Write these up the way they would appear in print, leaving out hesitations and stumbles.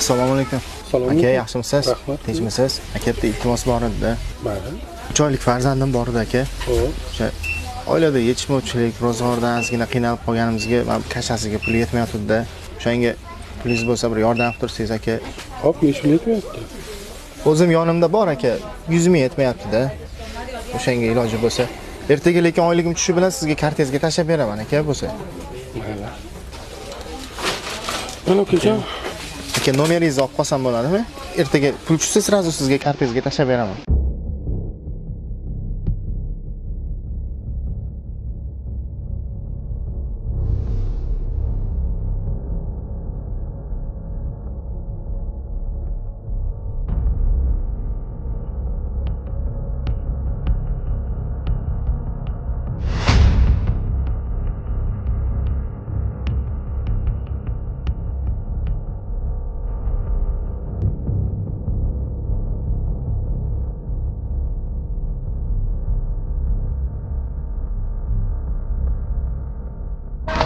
Assalomu alaykum. Assalomu Aka, alaykum. yaxshimisiz? Rahmat. Tinchmisiz? Aka, bitta iltimos bor edi-da. Mayli. 3 oylik farzandim bor edi aka. Xo'p. O'sha oilada yetishmovchilik, ro'zg'ordan ozgina qiynalib qolganimizga, mana kashasiga pul yetmayotdi-da. O'shanga pulingiz bo'lsa bir yordam qilib tursangiz aka. Hop, nechta yetmayapti? O'zim yonimda bor aka, 100 ming yetmayapti-da. O'shanga iloji bo'lsa, ertaga lekin oyligim tushishi bilan sizga kartangizga tashlab beraman aka bo'lsa. Mayli. Mana ukajon. Aka, nomeringizni olib qolsam bo'ladimi? Ertaga pul tushsa, sразу sizga kartangizga tashlab beraman.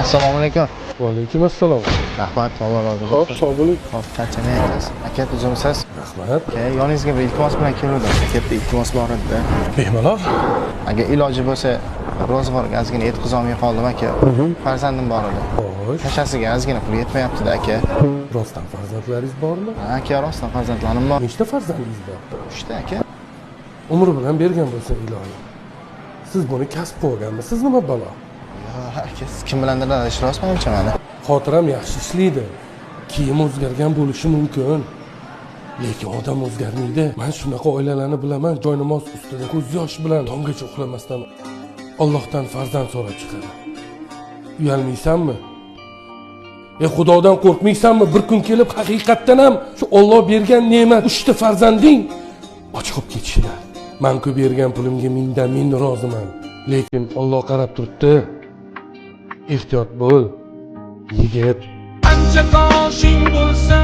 Assalomu alaykum. Va alaykum assalom. Rahmat, Alloh rozi Hop, bo'lsin. sog' bo'ling. Hop, charchamayapsiz. Aka, tuzimsiz? Rahmat. Aka, yoningizga bir iltimos bilan keldim. Aka, bitta iltimos bor edi-da. Bemalol. Agar iloji bo'lsa, ro'zg'orga ozgina yetkazolmay qoldim aka. Farzandim bor edi. Xo'sh. Kashasiga ozgina pul yetmayapti-da aka. Rostdan farzandlaringiz bormi? Ha, aka, rostdan farzandlarim bor. Nechta farzandingiz bor? 3 ta aka. Umr bilan bergan bo'lsa ilohim. Siz buni kasb qilganmisiz nima balo? Aka, siz kim bilandir adashirasiz menimcha meni. Xotiram yaxshi ishlaydi. Kiyim o'zgargan bo'lishi mumkin. Lekin odam o'zgarmaydi. Men shunaqa oilalarni bilaman, joynamoz ustida ko'z yosh bilan tonggacha uxlamasdan Allohdan farzand so'rab chiqadi. Uyalmaysanmi? Xudodan qo'rqmaysanmi? Bir kun kelib haqiqatdan ham shu Alloh bergan ne'mat 3 ta farzanding och qolib ketishdi. Men-ku bergan pulimga mingdan ming roziman. Lekin Alloh qarab turibdi. Ehtiyot bo'l, yigit. Qancha qoshing bo'lsa